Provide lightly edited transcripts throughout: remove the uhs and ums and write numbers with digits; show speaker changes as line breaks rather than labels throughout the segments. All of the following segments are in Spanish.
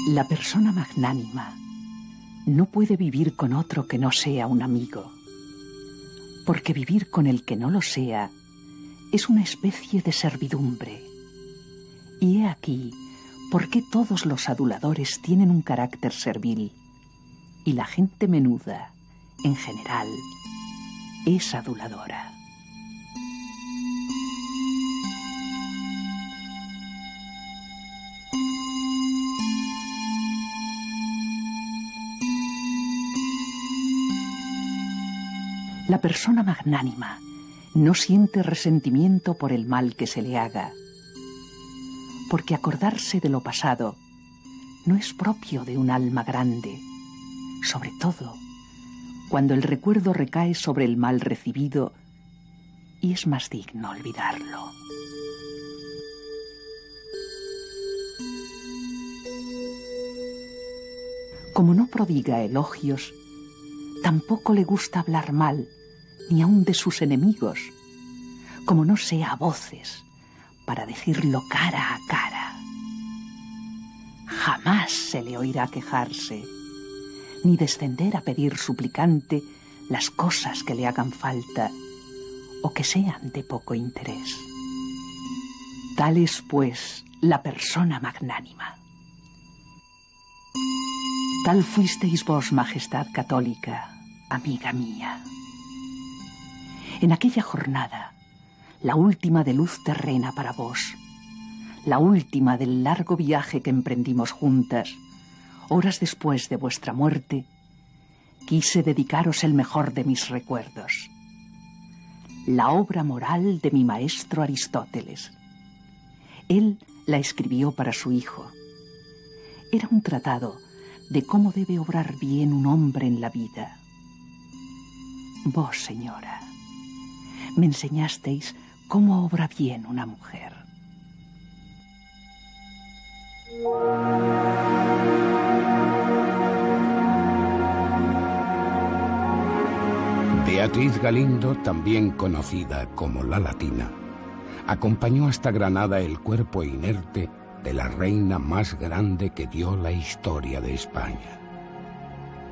La persona magnánima no puede vivir con otro que no sea un amigo, porque vivir con el que no lo sea es una especie de servidumbre. Y he aquí por qué todos los aduladores tienen un carácter servil, y la gente menuda, en general, es aduladora. La persona magnánima no siente resentimiento por el mal que se le haga, porque acordarse de lo pasado no es propio de un alma grande, sobre todo cuando el recuerdo recae sobre el mal recibido y es más digno olvidarlo. Como no prodiga elogios, tampoco le gusta hablar mal, ni aun de sus enemigos, como no sea a voces, para decirlo cara a cara. Jamás se le oirá quejarse, ni descender a pedir suplicante las cosas que le hagan falta o que sean de poco interés. Tal es, pues, la persona magnánima. Tal fuisteis vos, Majestad Católica, amiga mía. En aquella jornada, la última de luz terrena para vos, la última del largo viaje que emprendimos juntas, horas después de vuestra muerte, quise dedicaros el mejor de mis recuerdos, la obra moral de mi maestro Aristóteles. Él la escribió para su hijo. Era un tratado de cómo debe obrar bien un hombre en la vida. Vos, señora, me enseñasteis cómo obra bien una mujer.
Beatriz Galindo, también conocida como la Latina, acompañó hasta Granada el cuerpo inerte de la reina más grande que dio la historia de España,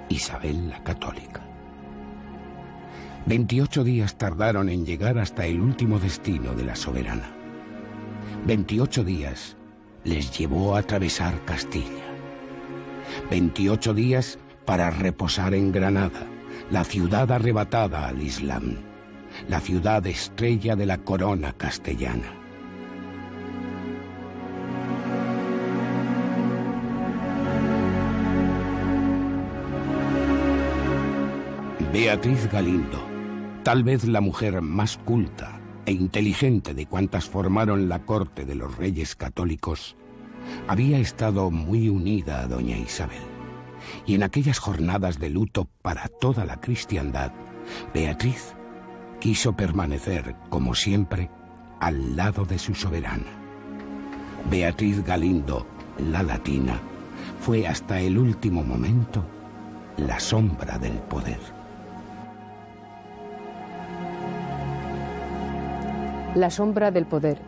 Isabel la Católica. 28 días tardaron en llegar hasta el último destino de la soberana. 28 días les llevó a atravesar Castilla. 28 días para reposar en Granada, la ciudad arrebatada al Islam, la ciudad estrella de la corona castellana. Beatriz Galindo, tal vez la mujer más culta e inteligente de cuantas formaron la corte de los reyes católicos, había estado muy unida a doña Isabel. Y en aquellas jornadas de luto para toda la cristiandad, Beatriz quiso permanecer, como siempre, al lado de su soberana. Beatriz Galindo, la Latina, fue hasta el último momento la sombra del poder.
La sombra del poder.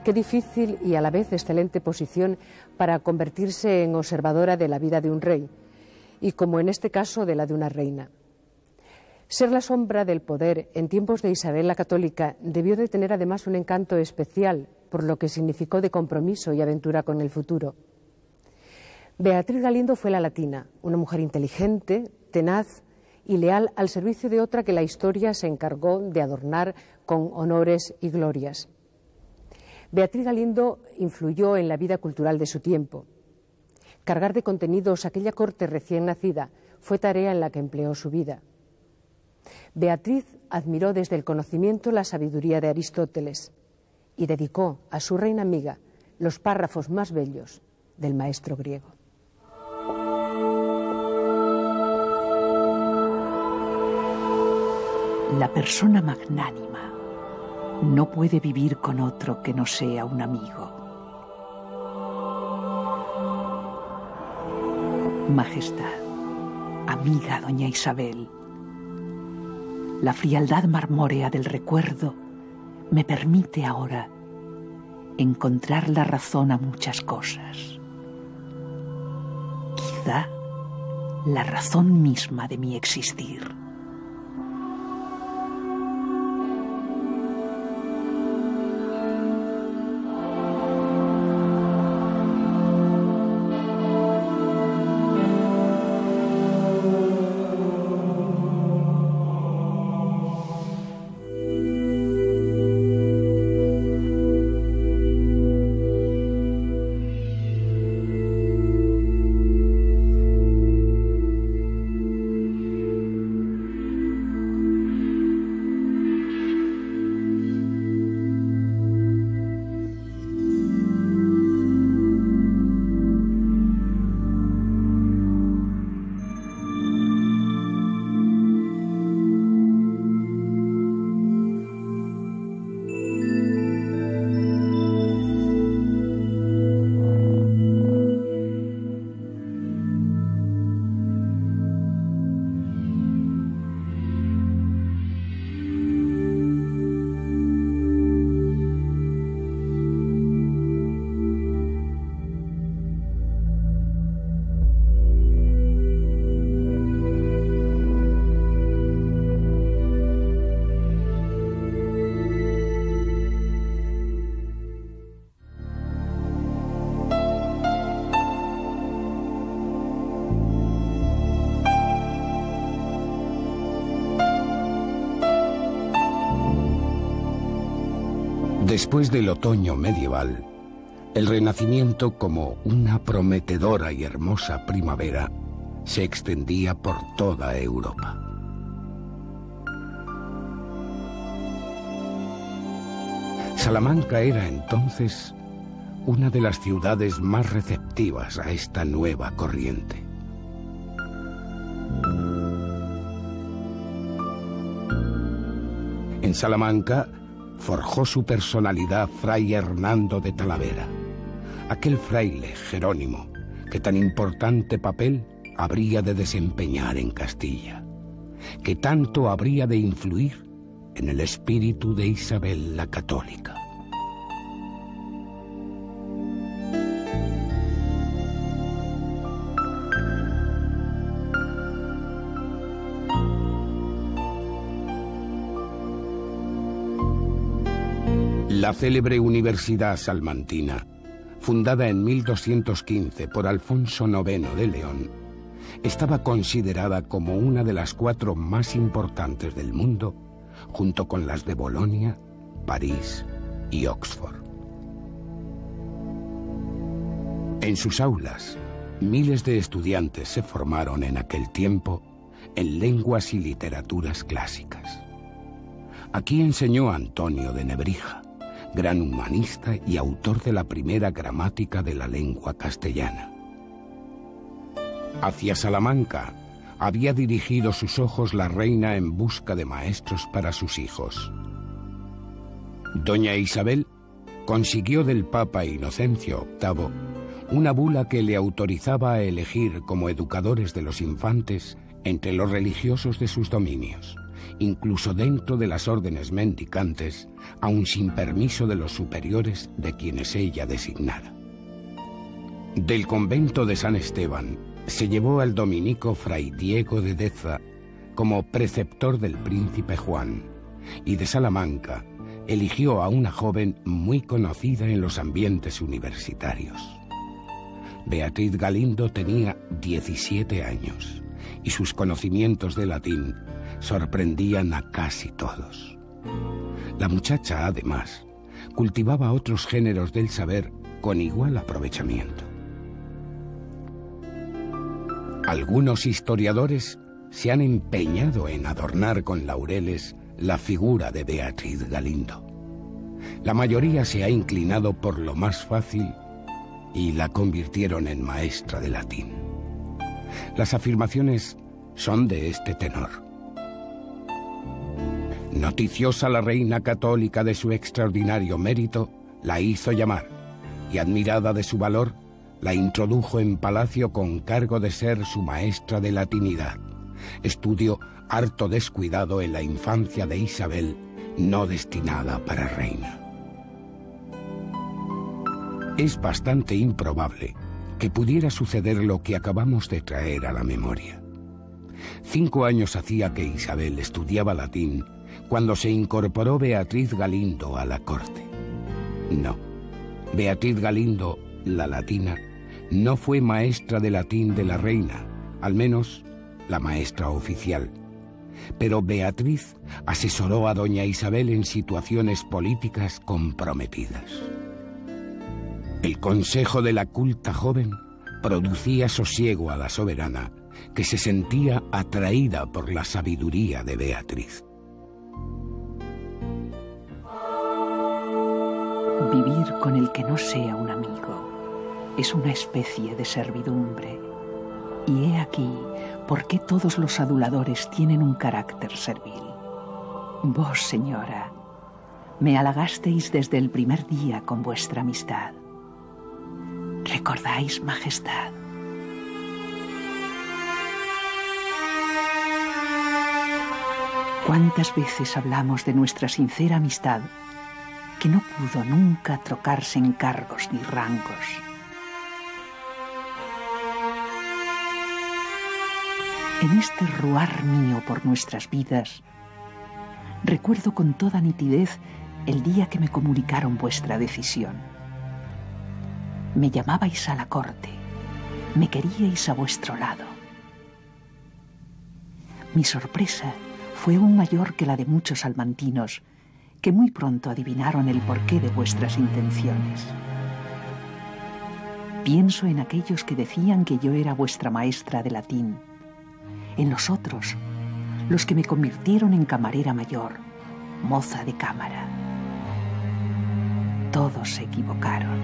Qué difícil y a la vez excelente posición para convertirse en observadora de la vida de un rey, y como en este caso de la de una reina. Ser la sombra del poder en tiempos de Isabel la Católica debió de tener además un encanto especial por lo que significó de compromiso y aventura con el futuro. Beatriz Galindo fue la Latina, una mujer inteligente, tenaz y leal al servicio de otra que la historia se encargó de adornar con honores y glorias. Beatriz Galindo influyó en la vida cultural de su tiempo. Cargar de contenidos aquella corte recién nacida fue tarea en la que empleó su vida. Beatriz admiró desde el conocimiento la sabiduría de Aristóteles y dedicó a su reina amiga los párrafos más bellos del maestro griego.
La persona magnánima no puede vivir con otro que no sea un amigo. Majestad, amiga doña Isabel, la frialdad marmórea del recuerdo me permite ahora encontrar la razón a muchas cosas. quizá la razón misma de mi existir.
Después del otoño medieval, el Renacimiento, como una prometedora y hermosa primavera, se extendía por toda Europa. Salamanca era entonces una de las ciudades más receptivas a esta nueva corriente. En Salamanca forjó su personalidad Fray Hernando de Talavera, aquel fraile Jerónimo que tan importante papel habría de desempeñar en Castilla, que tanto habría de influir en el espíritu de Isabel la Católica. La célebre Universidad Salmantina, fundada en 1215 por Alfonso IX de León, estaba considerada como una de las 4 más importantes del mundo, junto con las de Bolonia, París y Oxford. En sus aulas, miles de estudiantes se formaron en aquel tiempo en lenguas y literaturas clásicas. Aquí enseñó Antonio de Nebrija, gran humanista y autor de la primera gramática de la lengua castellana. Hacia Salamanca había dirigido sus ojos la reina en busca de maestros para sus hijos. Doña Isabel consiguió del Papa Inocencio VIII una bula que le autorizaba a elegir como educadores de los infantes entre los religiosos de sus dominios, incluso dentro de las órdenes mendicantes, aun sin permiso de los superiores de quienes ella designara. Del convento de San Esteban se llevó al dominico Fray Diego de Deza como preceptor del príncipe Juan, y de Salamanca eligió a una joven muy conocida en los ambientes universitarios. Beatriz Galindo tenía 17 años y sus conocimientos de latín sorprendían a casi todos. La muchacha, además, cultivaba otros géneros del saber con igual aprovechamiento. Algunos historiadores se han empeñado en adornar con laureles la figura de Beatriz Galindo. La mayoría se ha inclinado por lo más fácil y la convirtieron en maestra de latín. Las afirmaciones son de este tenor. Noticiosa la reina católica de su extraordinario mérito, la hizo llamar, y admirada de su valor, la introdujo en palacio con cargo de ser su maestra de latinidad, estudio harto descuidado en la infancia de Isabel, no destinada para reina. Es bastante improbable que pudiera suceder lo que acabamos de traer a la memoria. 5 años hacía que Isabel estudiaba latín cuando se incorporó Beatriz Galindo a la corte. No, Beatriz Galindo, la latina, no fue maestra de latín de la reina, al menos la maestra oficial. Pero Beatriz asesoró a doña Isabel en situaciones políticas comprometidas. El consejo de la culta joven producía sosiego a la soberana, que se sentía atraída por la sabiduría de Beatriz.
Vivir con el que no sea un amigo es una especie de servidumbre. Y he aquí por qué todos los aduladores tienen un carácter servil. Vos, señora, me halagasteis desde el primer día con vuestra amistad. ¿Recordáis, majestad? ¿Cuántas veces hablamos de nuestra sincera amistad que no pudo nunca trocarse en cargos ni rangos? En este ruar mío por nuestras vidas, recuerdo con toda nitidez el día que me comunicaron vuestra decisión. Me llamabais a la corte, me queríais a vuestro lado. Mi sorpresa fue aún mayor que la de muchos salmantinos, que muy pronto adivinaron el porqué de vuestras intenciones. Pienso en aquellos que decían que yo era vuestra maestra de latín, en los otros, los que me convirtieron en camarera mayor, moza de cámara. Todos se equivocaron.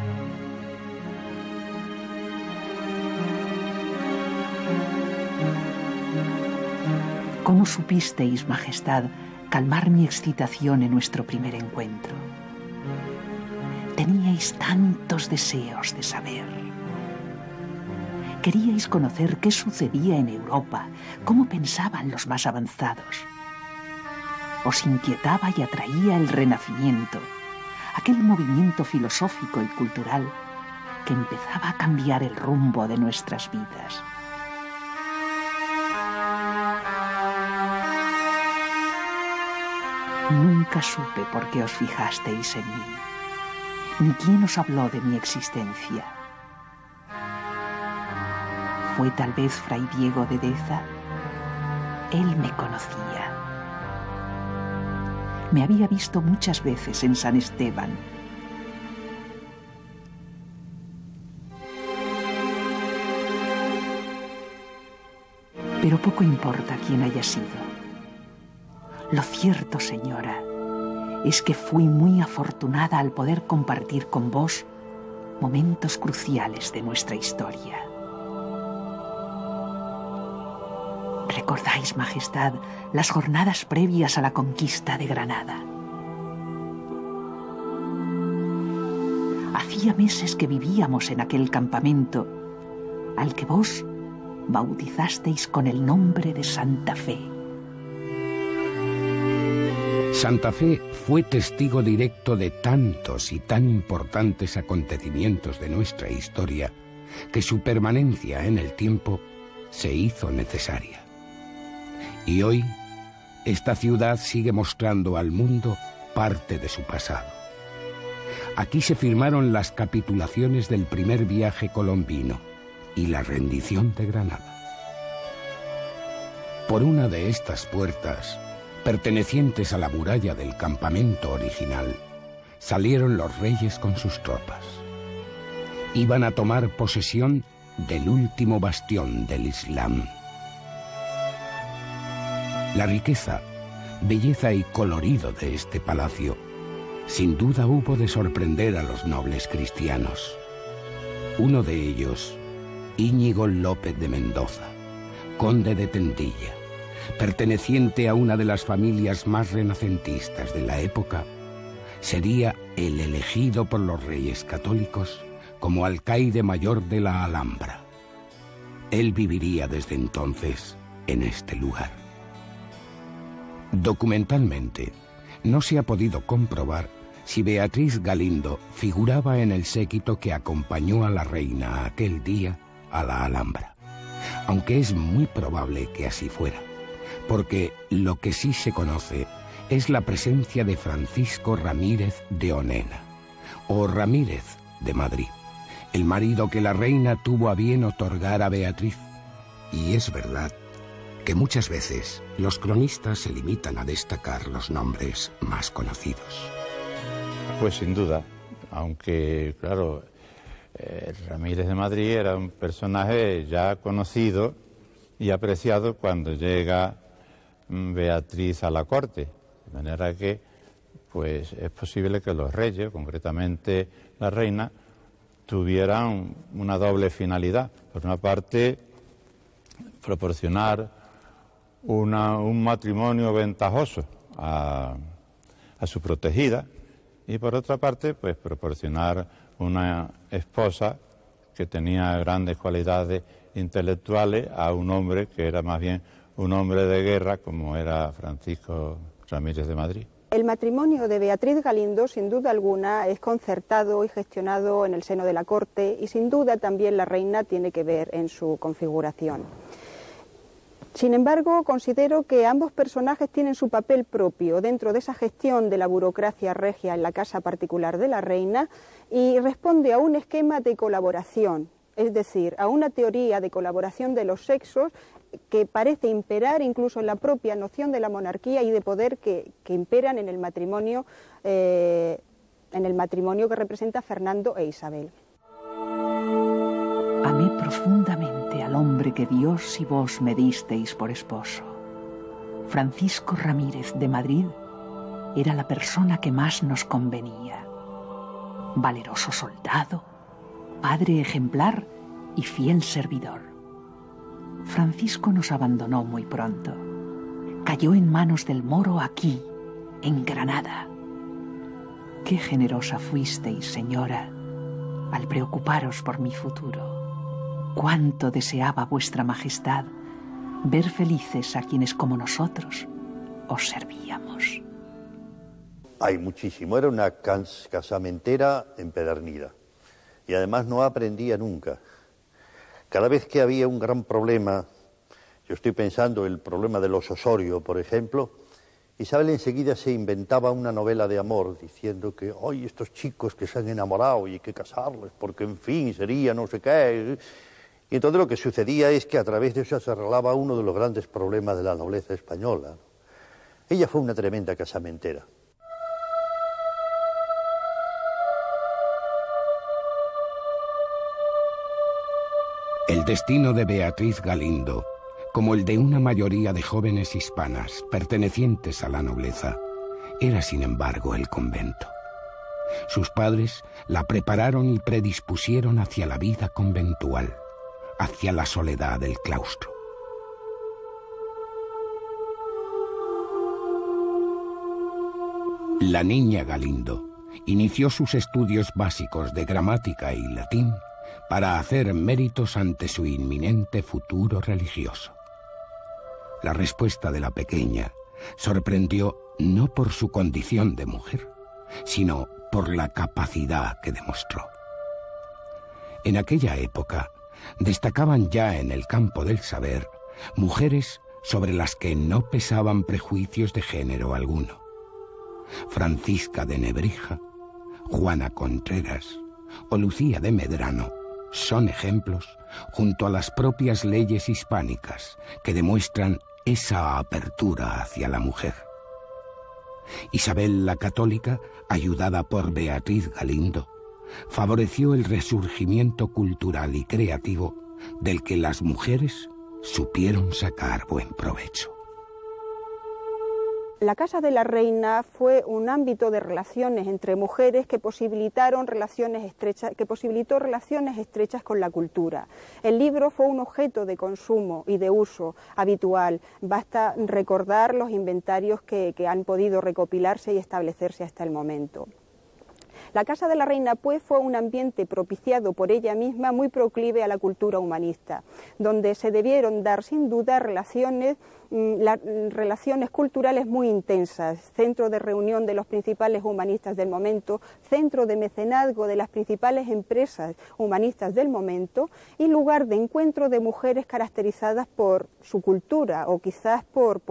¿Cómo supisteis, majestad, calmar mi excitación en nuestro primer encuentro? Teníais tantos deseos de saber. Queríais conocer qué sucedía en Europa, cómo pensaban los más avanzados. Os inquietaba y atraía el Renacimiento, aquel movimiento filosófico y cultural que empezaba a cambiar el rumbo de nuestras vidas. Nunca supe por qué os fijasteis en mí, ni quién os habló de mi existencia. ¿Fue tal vez Fray Diego de Deza? Él me conocía. Me había visto muchas veces en San Esteban. Pero poco importa quién haya sido. Lo cierto, señora, es que fui muy afortunada al poder compartir con vos momentos cruciales de nuestra historia. ¿Recordáis, majestad, las jornadas previas a la conquista de Granada? Hacía meses que vivíamos en aquel campamento al que vos bautizasteis con el nombre de Santa Fe.
Santa Fe fue testigo directo de tantos y tan importantes acontecimientos de nuestra historia que su permanencia en el tiempo se hizo necesaria. Y hoy, esta ciudad sigue mostrando al mundo parte de su pasado. Aquí se firmaron las capitulaciones del primer viaje colombino y la rendición de Granada. Por una de estas puertas, pertenecientes a la muralla del campamento original, salieron los reyes con sus tropas. Iban a tomar posesión del último bastión del Islam. La riqueza, belleza y colorido de este palacio sin duda hubo de sorprender a los nobles cristianos. Uno de ellos, Íñigo López de Mendoza, conde de Tendilla, perteneciente a una de las familias más renacentistas de la época, sería el elegido por los reyes católicos como alcaide mayor de la Alhambra. Él viviría desde entonces en este lugar. Documentalmente, no se ha podido comprobar si Beatriz Galindo figuraba en el séquito que acompañó a la reina aquel día a la Alhambra, aunque es muy probable que así fuera, porque lo que sí se conoce es la presencia de Francisco Ramírez de Onena, o Ramírez de Madrid, el marido que la reina tuvo a bien otorgar a Beatriz. Y es verdad que muchas veces los cronistas se limitan a destacar los nombres más conocidos.
Pues sin duda, aunque claro, Ramírez de Madrid era un personaje ya conocido y apreciado cuando llega Beatriz a la corte, de manera que pues es posible que los reyes, concretamente la reina, tuvieran una doble finalidad. Por una parte, proporcionar un matrimonio ventajoso a su protegida, y por otra parte, pues proporcionar una esposa que tenía grandes cualidades intelectuales a un hombre que era más bien un hombre de guerra, como era Francisco Ramírez de Madrid.
El matrimonio de Beatriz Galindo, sin duda alguna, es concertado y gestionado en el seno de la corte, y sin duda también la reina tiene que ver en su configuración. Sin embargo, considero que ambos personajes tienen su papel propio dentro de esa gestión de la burocracia regia en la casa particular de la reina, y responde a un esquema de colaboración, es decir, a una teoría de colaboración de los sexos que parece imperar incluso en la propia noción de la monarquía y de poder que imperan en el matrimonio que representa Fernando e Isabel.
Amé profundamente al hombre que Dios y vos me disteis por esposo. Francisco Ramírez de Madrid era la persona que más nos convenía. Valeroso soldado, padre ejemplar y fiel servidor. Francisco nos abandonó muy pronto. Cayó en manos del moro aquí, en Granada. Qué generosa fuisteis, señora, al preocuparos por mi futuro. Cuánto deseaba vuestra majestad ver felices a quienes como nosotros os servíamos.
Hay muchísimo, era una casamentera empedernida y además no aprendía nunca. Cada vez que había un gran problema, yo estoy pensando el problema de los Osorio, por ejemplo, Isabel enseguida se inventaba una novela de amor diciendo que hoy estos chicos que se han enamorado y hay que casarlos porque en fin sería no sé qué. Y entonces lo que sucedía es que a través de eso se arreglaba uno de los grandes problemas de la nobleza española. Ella fue una tremenda casamentera.
El destino de Beatriz Galindo, como el de una mayoría de jóvenes hispanas pertenecientes a la nobleza, era sin embargo el convento. Sus padres la prepararon y predispusieron hacia la vida conventual, hacia la soledad del claustro. La niña Galindo inició sus estudios básicos de gramática y latín para hacer méritos ante su inminente futuro religioso. La respuesta de la pequeña sorprendió no por su condición de mujer, sino por la capacidad que demostró. En aquella época destacaban ya en el campo del saber mujeres sobre las que no pesaban prejuicios de género alguno. Francisca de Nebrija, Juana Contreras o Lucía de Medrano son ejemplos junto a las propias leyes hispánicas que demuestran esa apertura hacia la mujer. Isabel la Católica, ayudada por Beatriz Galindo, favoreció el resurgimiento cultural y creativo del que las mujeres supieron sacar buen provecho.
La Casa de la Reina fue un ámbito de relaciones entre mujeres que posibilitó relaciones estrechas con la cultura. El libro fue un objeto de consumo y de uso habitual. Basta recordar los inventarios que han podido recopilarse y establecerse hasta el momento. La casa de la reina, pues, fue un ambiente propiciado por ella misma, muy proclive a la cultura humanista, donde se debieron dar sin duda relaciones culturales muy intensas, centro de reunión de los principales humanistas del momento, centro de mecenazgo de las principales empresas humanistas del momento y lugar de encuentro de mujeres caracterizadas por su cultura o quizás por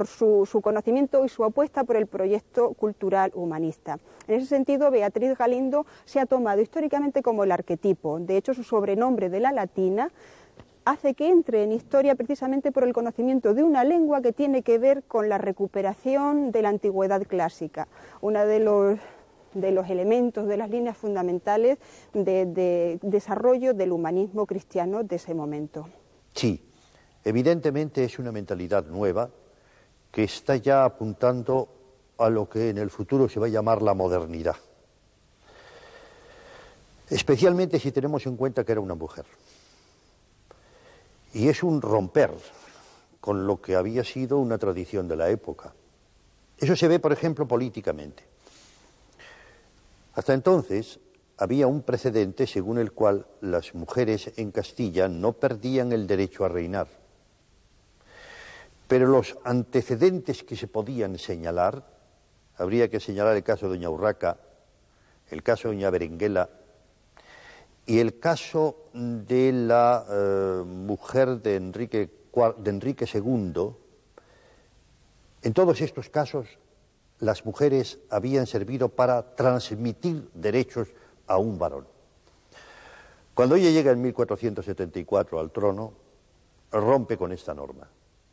su conocimiento y su apuesta por el proyecto cultural humanista. En ese sentido, Beatriz Galindo se ha tomado históricamente como el arquetipo. De hecho, su sobrenombre de la latina hace que entre en historia precisamente por el conocimiento de una lengua que tiene que ver con la recuperación de la antigüedad clásica, uno de los elementos, de las líneas fundamentales de desarrollo del humanismo cristiano de ese momento.
Sí, evidentemente es una mentalidad nueva que está ya apuntando a lo que en el futuro se va a llamar la modernidad, especialmente si tenemos en cuenta que era una mujer. Y es un romper con lo que había sido una tradición de la época. Eso se ve, por ejemplo, políticamente. Hasta entonces había un precedente según el cual las mujeres en Castilla no perdían el derecho a reinar. Pero los antecedentes que se podían señalar, habría que señalar el caso de doña Urraca, el caso de doña Berenguela, y el caso de la mujer de Enrique II. En todos estos casos, las mujeres habían servido para transmitir derechos a un varón. Cuando ella llega en 1474 al trono, rompe con esta norma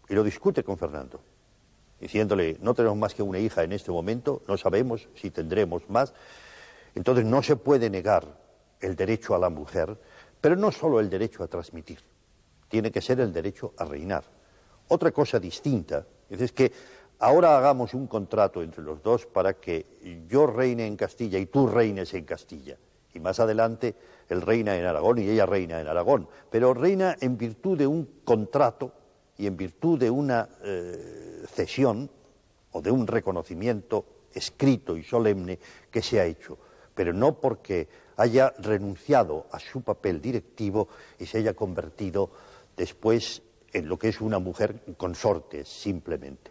y lo discute con Fernando, diciéndole: no tenemos más que una hija en este momento, no sabemos si tendremos más, entonces no se puede negar el derecho a la mujer, pero no solo el derecho a transmitir, tiene que ser el derecho a reinar. Otra cosa distinta es que ahora hagamos un contrato entre los dos para que yo reine en Castilla y tú reines en Castilla, y más adelante él reina en Aragón y ella reina en Aragón, pero reina en virtud de un contrato y en virtud de una cesión o de un reconocimiento escrito y solemne que se ha hecho, pero no porque haya renunciado a su papel directivo y se haya convertido después en lo que es una mujer consorte, simplemente.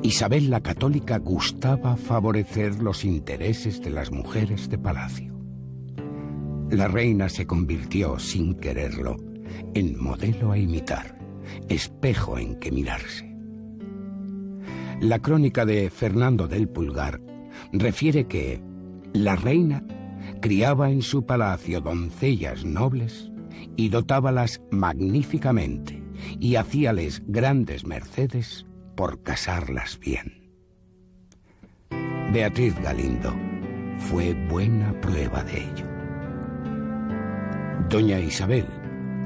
Isabel la Católica gustaba favorecer los intereses de las mujeres de palacio. La reina se convirtió, sin quererlo, en modelo a imitar, espejo en que mirarse. La crónica de Fernando del Pulgar refiere que la reina criaba en su palacio doncellas nobles y dotábalas magníficamente y hacíales grandes mercedes por casarlas bien. Beatriz Galindo fue buena prueba de ello. Doña Isabel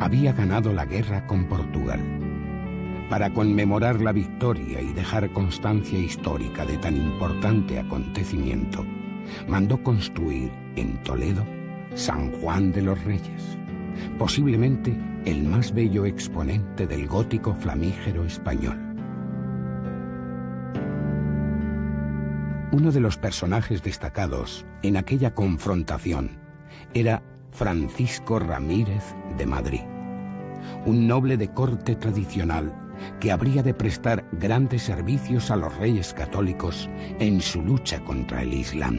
había ganado la guerra con Portugal. Para conmemorar la victoria y dejar constancia histórica de tan importante acontecimiento, mandó construir en Toledo San Juan de los Reyes, posiblemente el más bello exponente del gótico flamígero español. Uno de los personajes destacados en aquella confrontación era Francisco Ramírez de Madrid, un noble de corte tradicional que habría de prestar grandes servicios a los reyes católicos en su lucha contra el Islam.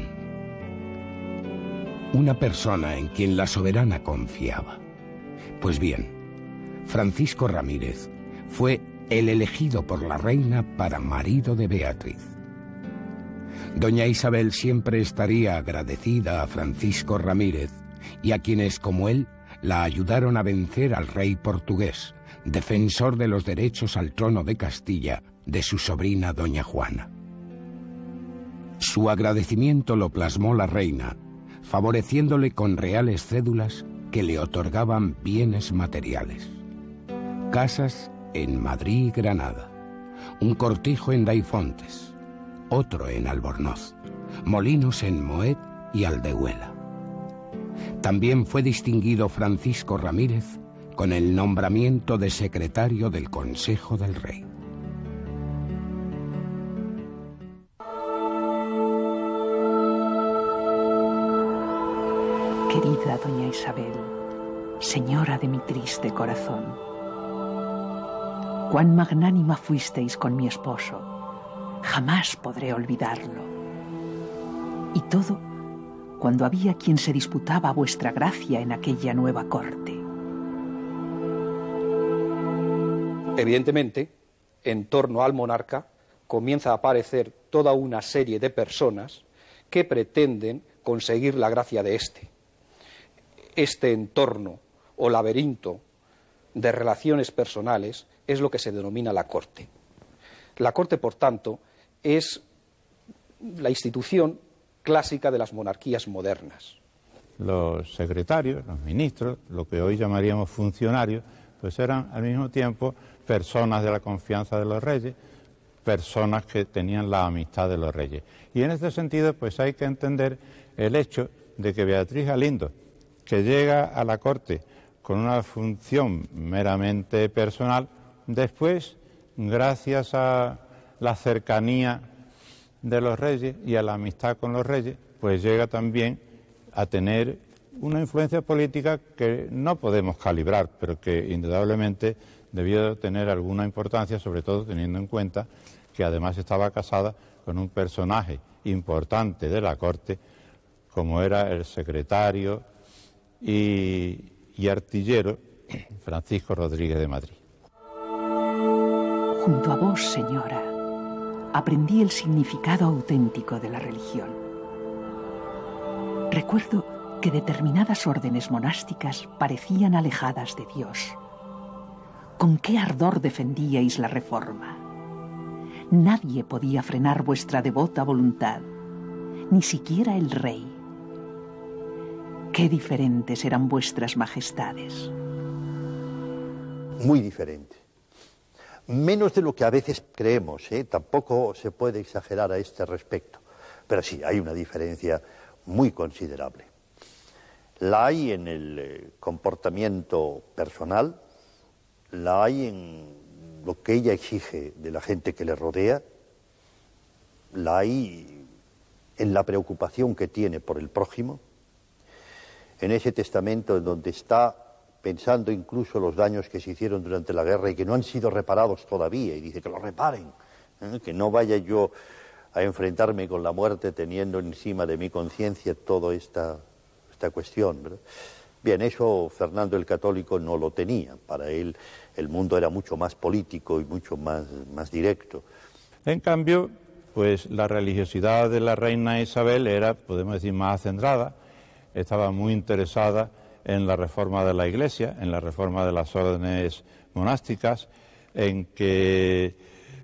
Una persona en quien la soberana confiaba. Pues bien, Francisco Ramírez fue el elegido por la reina para marido de Beatriz. Doña Isabel siempre estaría agradecida a Francisco Ramírez y a quienes, como él, la ayudaron a vencer al rey portugués, defensor de los derechos al trono de Castilla de su sobrina doña Juana. Su agradecimiento lo plasmó la reina, favoreciéndole con reales cédulas que le otorgaban bienes materiales. Casas en Madrid y Granada, un cortijo en Daifontes, otro en Albornoz, molinos en Moet y Aldehuela. También fue distinguido Francisco Ramírez con el nombramiento de secretario del Consejo del Rey.
Querida doña Isabel, señora de mi triste corazón, cuán magnánima fuisteis con mi esposo, jamás podré olvidarlo. Y todo cuando había quien se disputaba vuestra gracia en aquella nueva corte.
Evidentemente, en torno al monarca comienza a aparecer toda una serie de personas que pretenden conseguir la gracia de éste. Este entorno o laberinto de relaciones personales es lo que se denomina la corte. La corte, por tanto, es la institución clásica de las monarquías modernas.
Los secretarios, los ministros, lo que hoy llamaríamos funcionarios, pues eran al mismo tiempo personas de la confianza de los reyes, personas que tenían la amistad de los reyes. Y en este sentido, pues hay que entender el hecho de que Beatriz Galindo, que llega a la corte con una función meramente personal, después, gracias a la cercanía de los reyes y a la amistad con los reyes, pues llega también a tener una influencia política que no podemos calibrar, pero que indudablemente debió tener alguna importancia, sobre todo teniendo en cuenta que además estaba casada con un personaje importante de la corte, como era el secretario y artillero Francisco Rodríguez de Madrid.
Junto a vos, señora, aprendí el significado auténtico de la religión. Recuerdo que determinadas órdenes monásticas parecían alejadas de Dios. ¿Con qué ardor defendíais la reforma? Nadie podía frenar vuestra devota voluntad, ni siquiera el rey. Qué diferentes eran vuestras majestades.
Muy diferente. Menos de lo que a veces creemos, ¿eh? Tampoco se puede exagerar a este respecto. Pero sí, hay una diferencia muy considerable. La hay en el comportamiento personal, la hay en lo que ella exige de la gente que le rodea, la hay en la preocupación que tiene por el prójimo, en ese testamento en donde está pensando incluso los daños que se hicieron durante la guerra y que no han sido reparados todavía, y dice que los reparen, que no vaya yo a enfrentarme con la muerte teniendo encima de mi conciencia toda esta cuestión, ¿verdad? Bien, eso Fernando el Católico no lo tenía. Para él el mundo era mucho más político y mucho más directo.
En cambio, pues la religiosidad de la reina Isabel era, podemos decir, más centrada. Estaba muy interesada en la reforma de la Iglesia, en la reforma de las órdenes monásticas, en que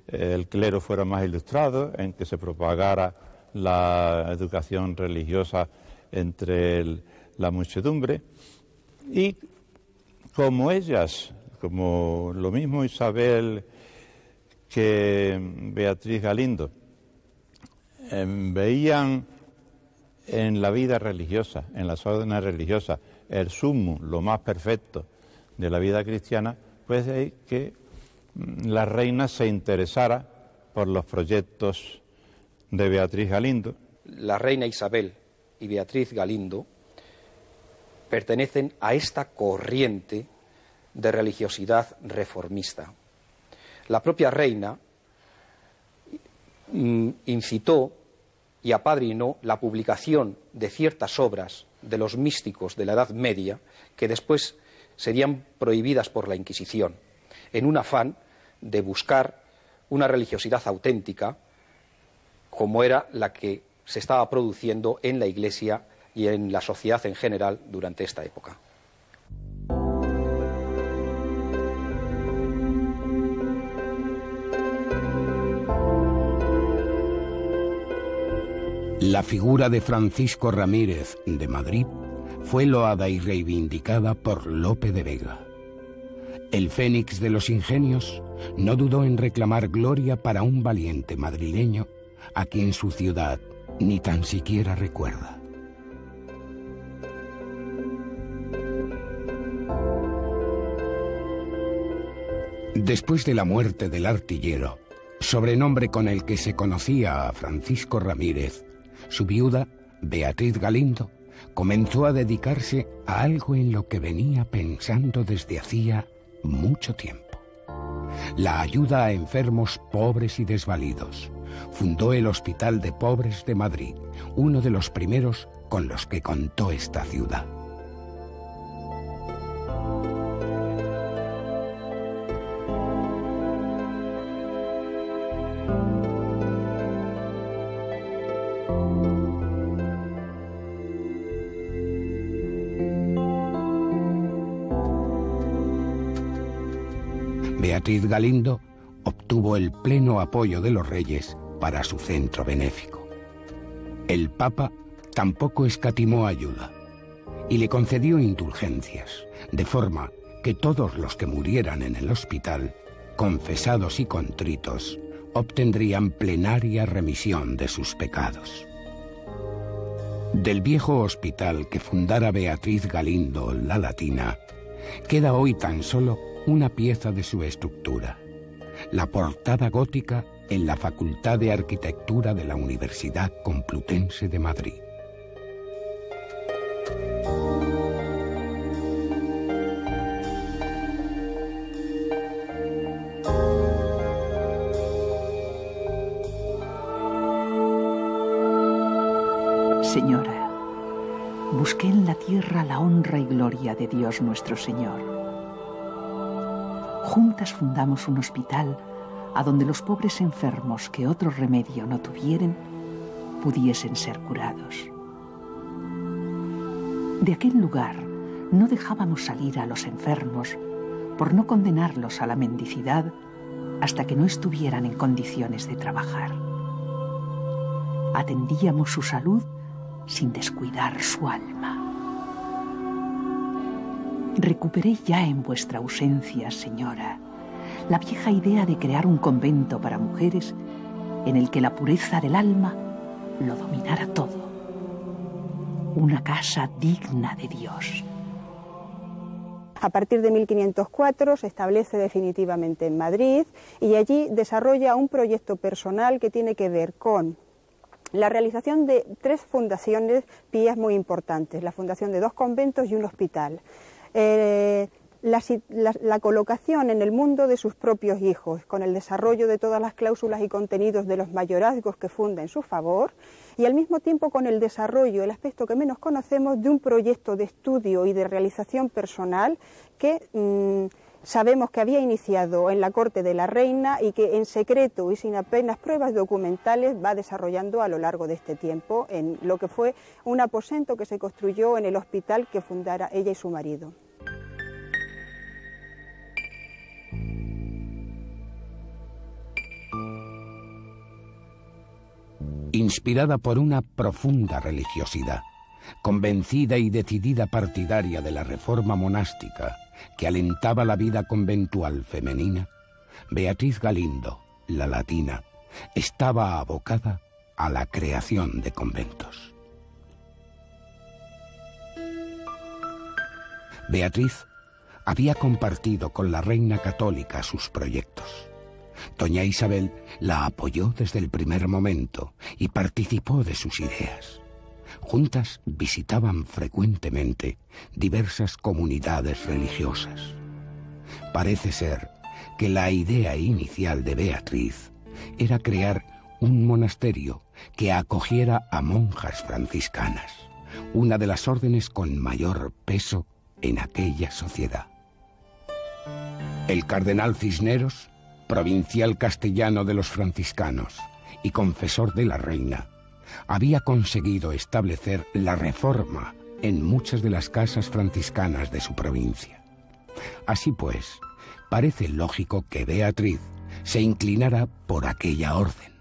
el clero fuera más ilustrado, en que se propagara la educación religiosa entre la muchedumbre. Y como ellas, como lo mismo Isabel que Beatriz Galindo, veían en la vida religiosa, en las órdenes religiosas, el sumo, lo más perfecto de la vida cristiana, pues es que la reina se interesara por los proyectos de Beatriz Galindo.
La reina Isabel y Beatriz Galindo pertenecen a esta corriente de religiosidad reformista. La propia reina incitó y apadrinó la publicación de ciertas obras de los místicos de la Edad Media que después serían prohibidas por la Inquisición, en un afán de buscar una religiosidad auténtica como era la que se estaba produciendo en la Iglesia y en la sociedad en general durante esta época.
La figura de Francisco Ramírez de Madrid fue loada y reivindicada por Lope de Vega. El fénix de los ingenios no dudó en reclamar gloria para un valiente madrileño a quien su ciudad ni tan siquiera recuerda. Después de la muerte del artillero, sobrenombre con el que se conocía a Francisco Ramírez, su viuda, Beatriz Galindo, comenzó a dedicarse a algo en lo que venía pensando desde hacía mucho tiempo: la ayuda a enfermos pobres y desvalidos. Fundó el Hospital de Pobres de Madrid, uno de los primeros con los que contó esta ciudad. Beatriz Galindo obtuvo el pleno apoyo de los reyes para su centro benéfico. El Papa tampoco escatimó ayuda y le concedió indulgencias, de forma que todos los que murieran en el hospital, confesados y contritos, obtendrían plenaria remisión de sus pecados. Del viejo hospital que fundara Beatriz Galindo, la Latina, queda hoy tan solo una pieza de su estructura: la portada gótica en la Facultad de Arquitectura de la Universidad Complutense de Madrid.
Señora, busqué en la tierra la honra y gloria de Dios nuestro Señor. Juntas fundamos un hospital a donde los pobres enfermos que otro remedio no tuvieren pudiesen ser curados. De aquel lugar no dejábamos salir a los enfermos por no condenarlos a la mendicidad hasta que no estuvieran en condiciones de trabajar. Atendíamos su salud sin descuidar su alma. Recuperé ya en vuestra ausencia, señora, la vieja idea de crear un convento para mujeres en el que la pureza del alma lo dominara todo. Una casa digna de Dios.
A partir de 1504 se establece definitivamente en Madrid y allí desarrolla un proyecto personal que tiene que ver con la realización de 3 fundaciones pías muy importantes: la fundación de 2 conventos y un hospital. La colocación en el mundo de sus propios hijos, con el desarrollo de todas las cláusulas y contenidos de los mayorazgos que funda en su favor, y al mismo tiempo con el desarrollo, el aspecto que menos conocemos, de un proyecto de estudio y de realización personal que sabemos que había iniciado en la corte de la reina y que en secreto y sin apenas pruebas documentales va desarrollando a lo largo de este tiempo en lo que fue un aposento que se construyó en el hospital que fundara ella y su marido.
Inspirada por una profunda religiosidad, convencida y decidida partidaria de la reforma monástica que alentaba la vida conventual femenina, Beatriz Galindo, la Latina, estaba abocada a la creación de conventos. Beatriz había compartido con la reina católica sus proyectos. Doña Isabel la apoyó desde el primer momento y participó de sus ideas. Juntas visitaban frecuentemente diversas comunidades religiosas. Parece ser que la idea inicial de Beatriz era crear un monasterio que acogiera a monjas franciscanas, una de las órdenes con mayor peso en aquella sociedad. El cardenal Cisneros, provincial castellano de los franciscanos y confesor de la reina, había conseguido establecer la reforma en muchas de las casas franciscanas de su provincia. Así pues, parece lógico que Beatriz se inclinara por aquella orden.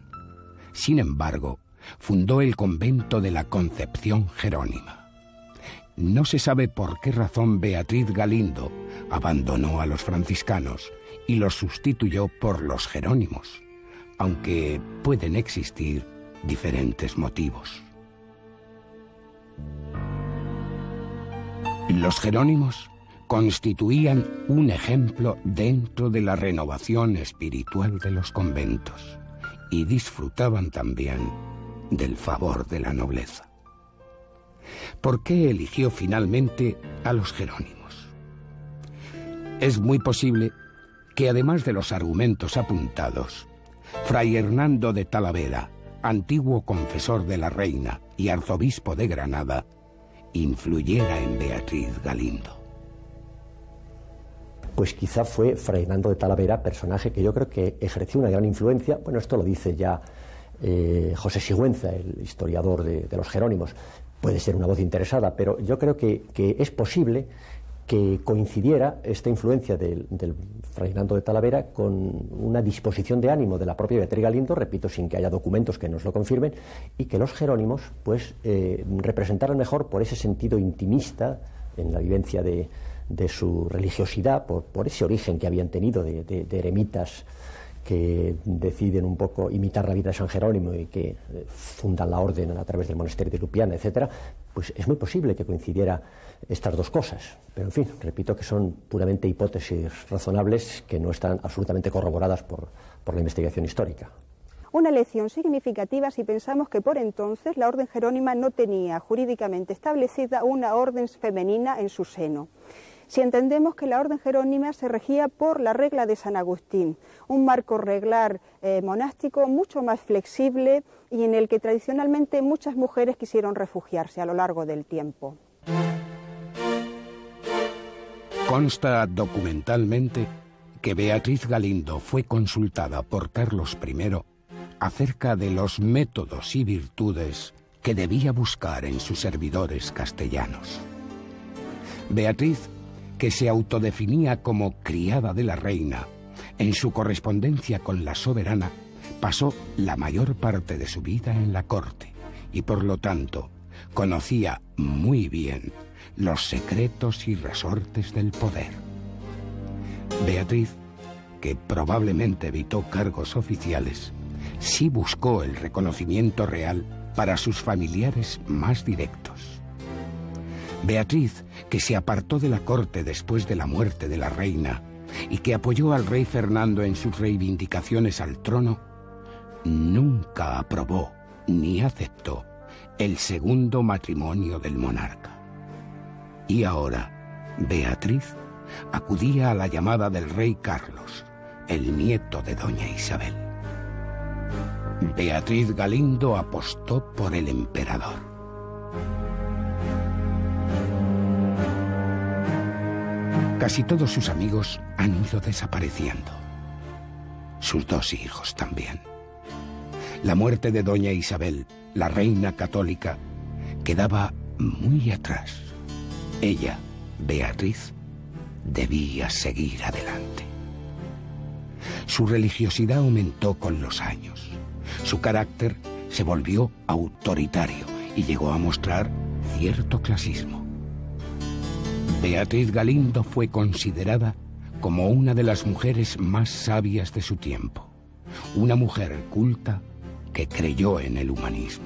Sin embargo, fundó el convento de la Concepción Jerónima. No se sabe por qué razón Beatriz Galindo abandonó a los franciscanos y los sustituyó por los jerónimos, aunque pueden existir diferentes motivos. Los jerónimos constituían un ejemplo dentro de la renovación espiritual de los conventos y disfrutaban también del favor de la nobleza. ¿Por qué eligió finalmente a los Jerónimos? Es muy posible que, además de los argumentos apuntados, Fray Hernando de Talavera, antiguo confesor de la reina y arzobispo de Granada, influyera en Beatriz Galindo.
Pues quizá fue Fray Hernando de Talavera, personaje que yo creo que ejerció una gran influencia. Bueno, esto lo dice ya José Sigüenza, el historiador de los Jerónimos. Puede ser una voz interesada, pero yo creo que es posible que coincidiera esta influencia del Fray Hernando de Talavera con una disposición de ánimo de la propia Beatriz Galindo, repito, sin que haya documentos que nos lo confirmen, y que los Jerónimos pues representaran mejor por ese sentido intimista en la vivencia de su religiosidad, por ese origen que habían tenido de eremitas que deciden un poco imitar la vida de San Jerónimo y que fundan la orden a través del monasterio de Lupiana, etcétera. Pues es muy posible que coincidiera estas dos cosas, pero en fin, repito que son puramente hipótesis razonables que no están absolutamente corroboradas por la investigación histórica.
Una lección significativa si pensamos que por entonces la orden jerónima no tenía jurídicamente establecida una orden femenina en su seno. Si entendemos que la orden jerónima se regía por la regla de San Agustín, un marco reglar monástico mucho más flexible y en el que tradicionalmente muchas mujeres quisieron refugiarse a lo largo del tiempo.
Consta documentalmente que Beatriz Galindo fue consultada por Carlos I acerca de los métodos y virtudes que debía buscar en sus servidores castellanos. Beatriz, que se autodefinía como criada de la reina, en su correspondencia con la soberana, pasó la mayor parte de su vida en la corte y, por lo tanto, conocía muy bien los secretos y resortes del poder. Beatriz, que probablemente evitó cargos oficiales, sí buscó el reconocimiento real para sus familiares más directos. Beatriz, que se apartó de la corte después de la muerte de la reina y que apoyó al rey Fernando en sus reivindicaciones al trono, nunca aprobó ni aceptó el segundo matrimonio del monarca. Y ahora, Beatriz acudía a la llamada del rey Carlos, el nieto de doña Isabel. Beatriz Galindo apostó por el emperador. Casi todos sus amigos han ido desapareciendo. Sus dos hijos también. La muerte de doña Isabel, la reina católica, quedaba muy atrás. Ella, Beatriz, debía seguir adelante. Su religiosidad aumentó con los años. Su carácter se volvió autoritario y llegó a mostrar cierto clasismo. Beatriz Galindo fue considerada como una de las mujeres más sabias de su tiempo, una mujer culta que creyó en el humanismo.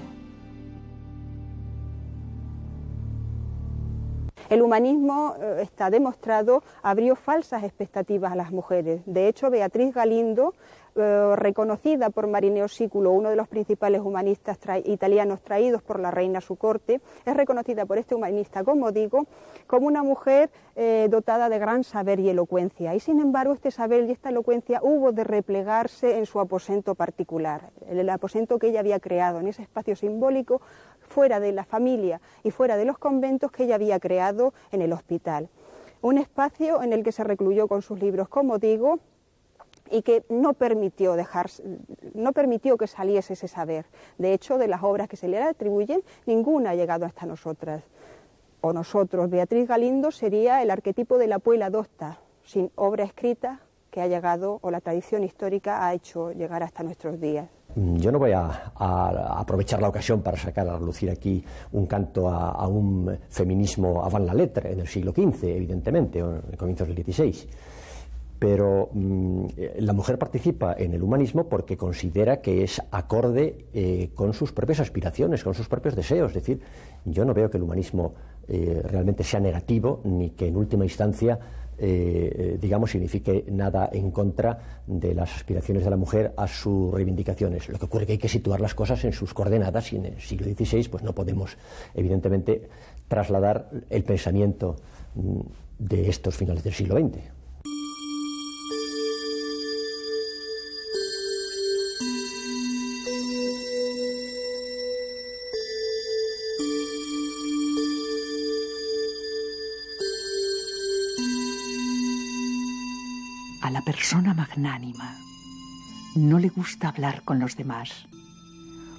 El humanismo, está demostrado, abrió falsas expectativas a las mujeres. De hecho, Beatriz Galindo, reconocida por Marineo Sículo, uno de los principales humanistas italianos traídos por la reina a su corte, es reconocida por este humanista, como digo, como una mujer dotada de gran saber y elocuencia. Y sin embargo, este saber y esta elocuencia hubo de replegarse en su aposento particular, el aposento que ella había creado, en ese espacio simbólico, fuera de la familia y fuera de los conventos que ella había creado en el hospital. Un espacio en el que se recluyó con sus libros, como digo, y que no permitió que saliese ese saber. De hecho, de las obras que se le atribuyen, ninguna ha llegado hasta nosotras o nosotros. Beatriz Galindo sería el arquetipo de la puela docta, sin obra escrita que ha llegado, o la tradición histórica ha hecho llegar hasta nuestros días.
Yo no voy a aprovechar la ocasión para sacar a relucir aquí un canto a un feminismo avant la lettre en el siglo XV, evidentemente, o en comienzos del XVI. Pero la mujer participa en el humanismo porque considera que es acorde con sus propias aspiraciones, con sus propios deseos. Es decir, yo no veo que el humanismo realmente sea negativo, ni que en última instancia digamos, signifique nada en contra de las aspiraciones de la mujer a sus reivindicaciones. Lo que ocurre es que hay que situar las cosas en sus coordenadas, y en el siglo XVI pues no podemos, evidentemente, trasladar el pensamiento de estos finales del siglo XX.
A la persona magnánima no le gusta hablar con los demás,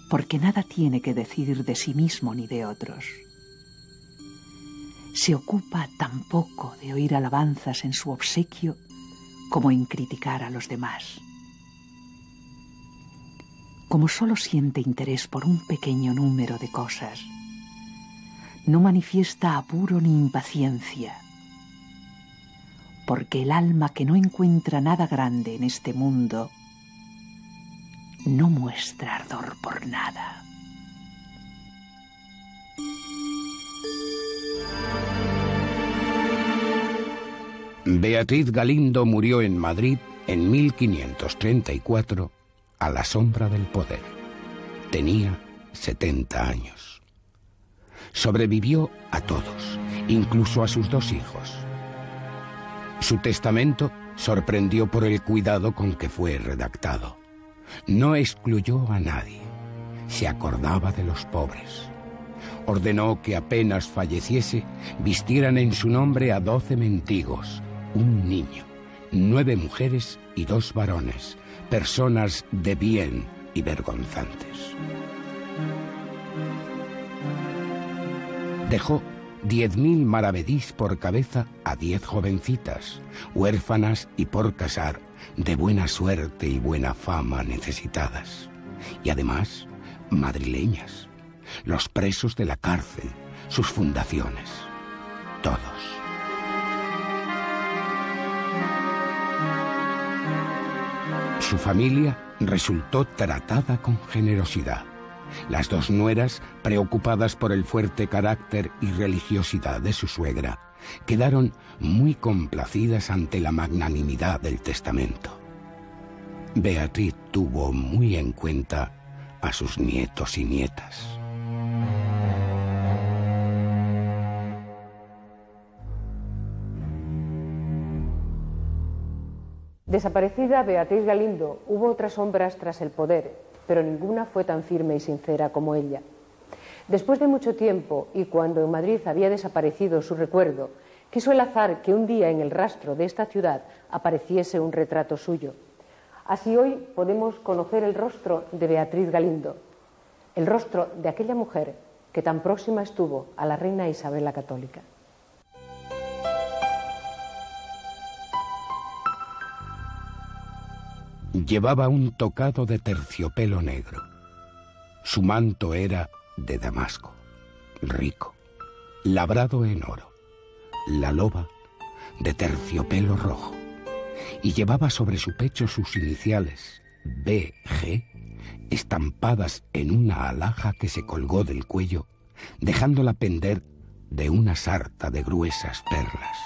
porque nada tiene que decir de sí mismo ni de otros. Se ocupa tan poco de oír alabanzas en su obsequio como en criticar a los demás. Como solo siente interés por un pequeño número de cosas, no manifiesta apuro ni impaciencia, porque el alma que no encuentra nada grande en este mundo no muestra ardor por nada.
Beatriz Galindo murió en Madrid en 1534 a la sombra del poder. Tenía 70 años. Sobrevivió a todos, incluso a sus 2 hijos. Su testamento sorprendió por el cuidado con que fue redactado. No excluyó a nadie. Se acordaba de los pobres. Ordenó que apenas falleciese vistieran en su nombre a 12 mendigos, un niño, 9 mujeres y 2 varones, personas de bien y vergonzantes. Dejó 10.000 maravedís por cabeza a 10 jovencitas, huérfanas y por casar, de buena suerte y buena fama necesitadas. Y además, madrileñas, los presos de la cárcel, sus fundaciones, todos. Su familia resultó tratada con generosidad. Las 2 nueras, preocupadas por el fuerte carácter y religiosidad de su suegra, quedaron muy complacidas ante la magnanimidad del testamento. Beatriz tuvo muy en cuenta a sus nietos y nietas.
Desaparecida Beatriz Galindo, hubo otras sombras tras el poder, pero ninguna fue tan firme y sincera como ella. Después de mucho tiempo, y cuando en Madrid había desaparecido su recuerdo, quiso el azar que un día en el rastro de esta ciudad apareciese un retrato suyo. Así hoy podemos conocer el rostro de Beatriz Galindo, el rostro de aquella mujer que tan próxima estuvo a la reina Isabel la Católica.
Llevaba un tocado de terciopelo negro. Su manto era de damasco, rico, labrado en oro. La loba de terciopelo rojo. Y llevaba sobre su pecho sus iniciales, B.G., estampadas en una alhaja que se colgó del cuello, dejándola pender de una sarta de gruesas perlas.